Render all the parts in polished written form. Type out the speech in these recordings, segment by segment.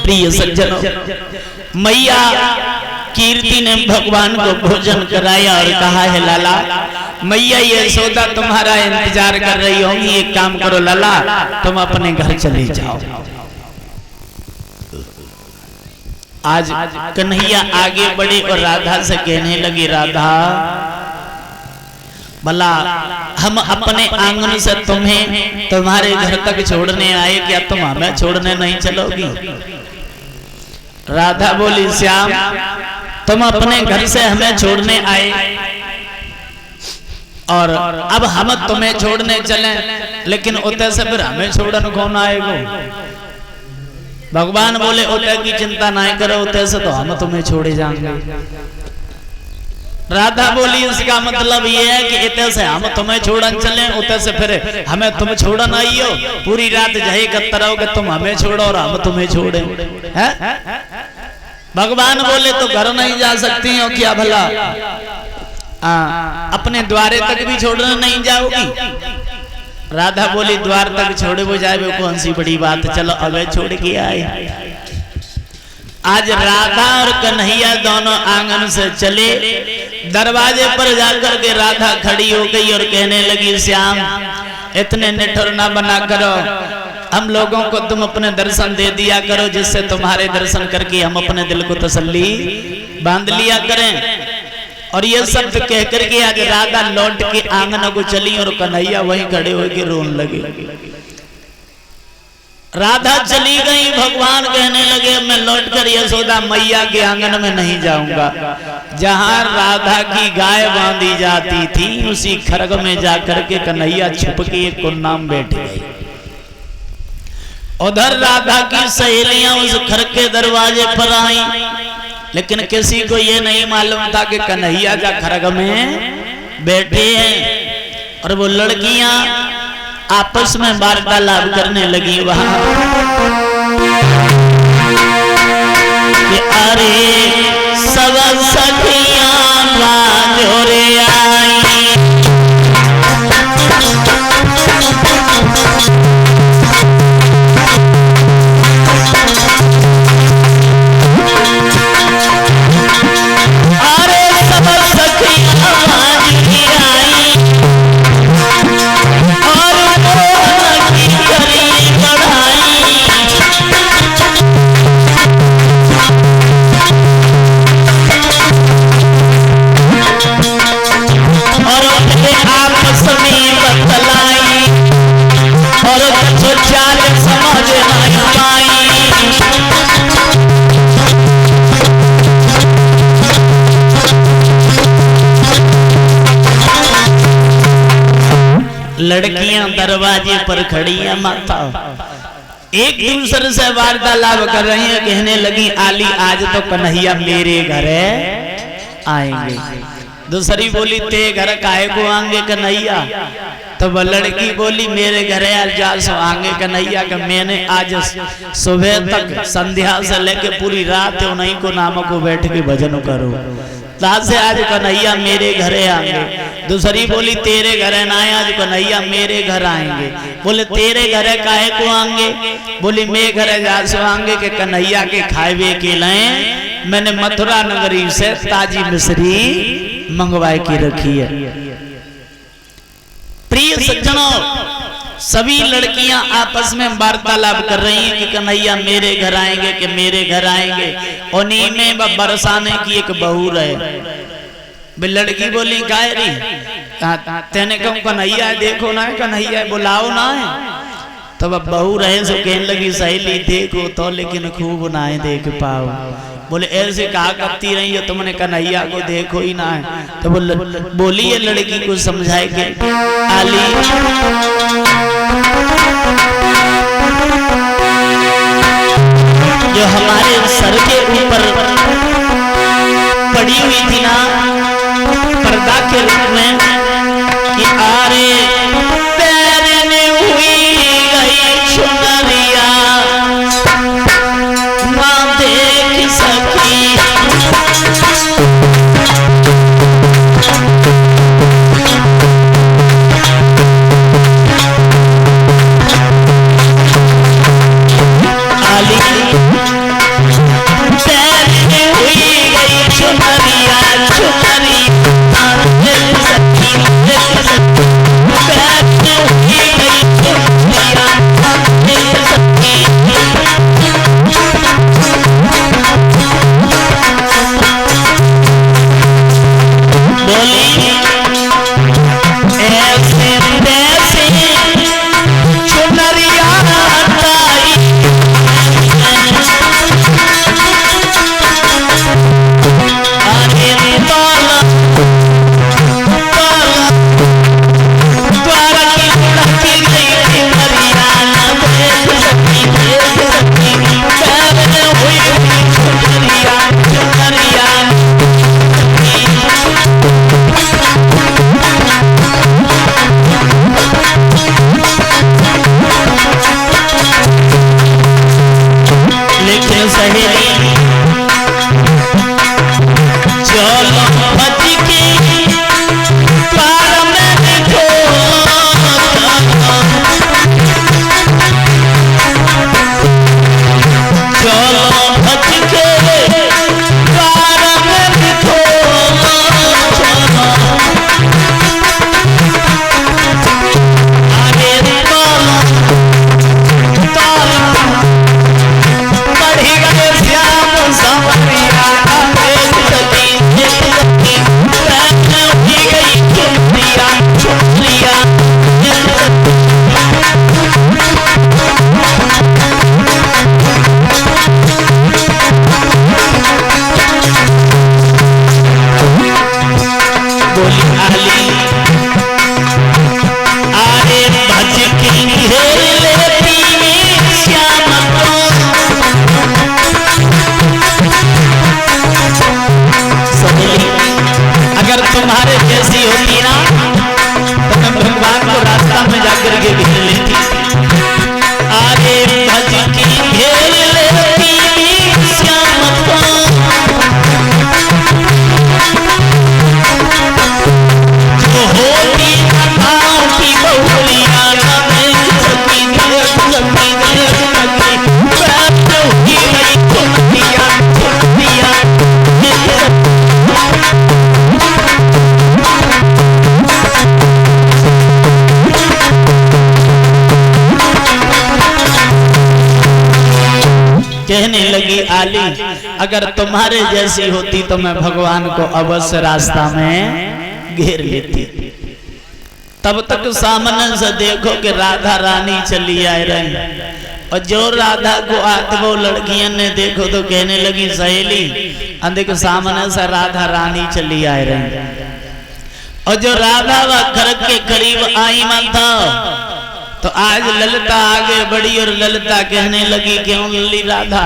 प्रिय सज्जनों, मैया कीर्ति ने भगवान को भोजन कराया और कहा है लाला, मैया यशोदा तुम्हारा इंतजार कर रही होगी, एक काम करो लाला, तुम अपने घर चले जाओ। आज कन्हैया आगे बढ़े और राधा से कहने लगी, राधा भला हम अपने आंगन से तुम्हें तुम्हारे घर तक छोड़ने आए, क्या तुम हमें छोड़ने नहीं चलोगी? राधा बोली, श्याम तुम अपने घर से हमें छोड़ने आए और अब हम तुम्हें छोड़ने चले, लेकिन उतने से फिर हमें छोड़ने कौन आएगा? भगवान बोले, उतने की चिंता नहीं करो, उतने से तो हम तुम्हें छोड़े जाएंगे। राधा बोली, इसका मतलब ये है कि इतने से हम तुम्हें छोड़न चले, उतने से फिर हमें तुम छोड़न आई हो, पूरी रात जहे करते रहोगे, तुम हमें छोड़ो और हम तुम्हें छोड़े हैं? भगवान बोले, तो घर नहीं जा सकती हो क्या भला? अपने द्वारे तक भी छोड़ने नहीं जाओगी? राधा बोली, द्वार तक छोड़े वो जाए वो कौन सी बड़ी बात, चलो अब छोड़ के आए। आज राधा और कन्हैया दोनों आंगन से चले, दरवाजे पर जाकर के राधा खड़ी हो गई और कहने लगी, श्याम इतने निठुर ना बना करो, हम लोगों को तुम अपने दर्शन दे दिया करो, जिससे तुम्हारे दर्शन करके हम अपने दिल को तसल्ली बांध लिया करें। और ये शब्द कह करके आज राधा लौट के आंगन को चली और कन्हैया वहीं खड़े होकर रोने लगे। राधा चली गई, भगवान कहने लगे, मैं लौटकर यशोदा मैया के आंगन में नहीं जाऊंगा। जहां राधा की गाय बांधी जाती थी, उसी खरग में जाकर के कन्हैया छुप के एक नाम बैठ गए। उधर राधा की सहेलियां उस खरग के दरवाजे पर आई, लेकिन किसी को ये नहीं मालूम था कि कन्हैया जा खरग में बैठे हैं। और वो लड़कियां आपस में वार्तालाप करने लगी वहां कि अरे सब सखियां बाजोरे आई, लड़कियां दरवाजे पर खड़ी हैं, माता एक दूसरे से वार्तालाप कर रही हैं, कहने लगी, आली आज तो कन्हैया मेरे घर आएंगे। दूसरी बोली, ते घर काहे को आएंगे कन्हैया? तो वह लड़की बोली मेरे घरे आज जा सो आगे कन्हैया का मैंने आज सुबह तक संध्या से लेके पूरी रात उन्हीं को नाम को बैठ के भजन करो से आज कन्हैया मेरे घरे आएंगे। दूसरी बोली तेरे घरे ना आए आज कन्हैया मेरे घर आएंगे। बोले तेरे घरे काहे को आएंगे? बोली मेरे घरे जा सो आएंगे के कन्हैया के खाए के लाए मैंने मथुरा नगरी से ताजी मिश्री मंगवाए की रखी है। प्रिय सज्जनों, सभी लड़कियां आपस में वार्तालाप कर रही हैं कि कन्हैया मेरे घर आएंगे कि मेरे घर आएंगे। उन्हीं में बरसाने की एक बहू रहे। लड़की बोली गाय रही तेने कहूँ कन्हैया देखो ना कन्हैया बुलाओ ना है। तब अब बहू रहे सो कहने लगी सहेली देखो तो लेकिन खूब ना है देख पाओ। बोले ऐसे कहा करती रही हो तुमने कन्हैया को देखो ही ना है। तो बोली ये लड़की को समझाए के आली जो हमारे सर के ऊपर पड़ी हुई थी ना पर्दा के रूप में कि आरे पैरने हुई गई चुनरिया मां देख सकी। कहने लगी आली अगर तुम्हारे जैसी होती तो मैं भगवान को अवश्य रास्ता में घेर लेती। तब तक सामने से देखो कि राधा रानी चली आ रही और जो राधा को आते वो लड़कियों ने देखो तो कहने लगी सहेली देखो सामने से राधा रानी चली आ रही। और जो राधा व घर के करीब आई माता तो आज ललिता आगे बढ़ी और ललिता कहने लगी क्यों लली राधा,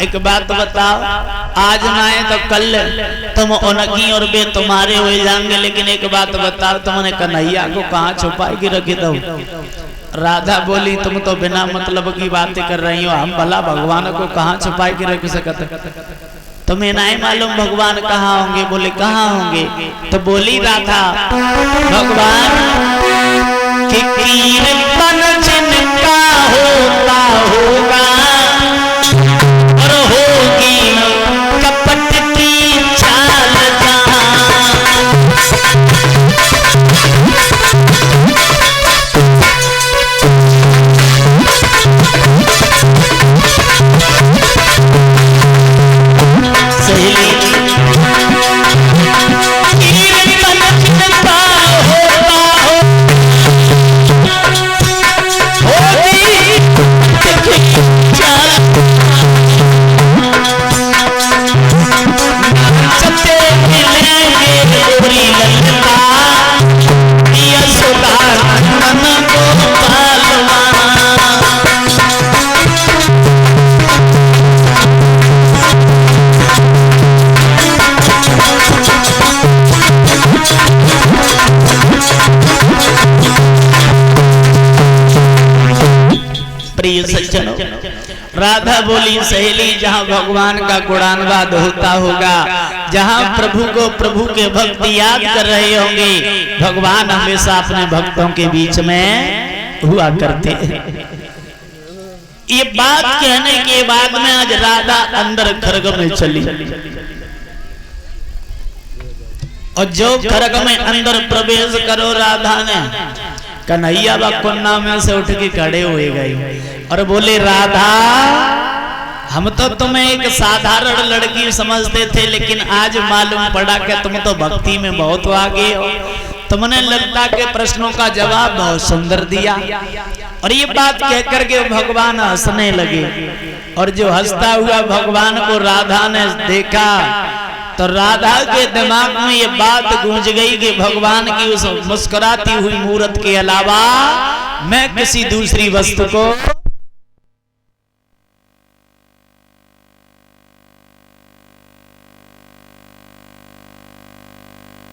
एक बात बताओ, आज ना आए तो कल तुम उनकी और बे तुम्हारे हो जाएंगे, लेकिन एक बात बताओ, तुमने कन्हैया को कहाँ छुपा के रखे दो? राधा बोली तुम तो बिना मतलब की बातें कर रही हो, हम भला भगवान को कहाँ छुपा के रख सकते? तुम्हें नहीं मालूम भगवान कहाँ होंगे? बोले कहाँ होंगे? तो बोली राधा भगवान कि कीर्तन जिनका होता होगा और होगी कपट की चाल राधा बोली सहेली जहाँ भगवान का गुणानुवाद होता होगा, जहाँ प्रभु को प्रभु के भक्त याद कर रहे होंगे, भगवान हमेशा अपने भक्तों के बीच में हुआ करते हैं। ये बात कहने के बाद में आज राधा अंदर खरग में चली और जो खरग में अंदर प्रवेश करो राधा ने कन्हैया बकुन्ना में से उठ के खड़े हुए गए और बोले राधा हम तो तुम्हें एक साधारण लड़की समझते थे, लेकिन आज मालूम पड़ा कि तुम तो भक्ति में बहुत आगे हो। तुमने ललिता के प्रश्नों का जवाब बहुत सुंदर दिया। और ये बात कह करके भगवान हंसने लगे और जो हंसता हुआ भगवान को राधा ने देखा तो राधा के दिमाग में ये बात गूंज गई कि भगवान की उस मुस्कुराती हुई मूरत के अलावा मैं किसी दूसरी वस्तु को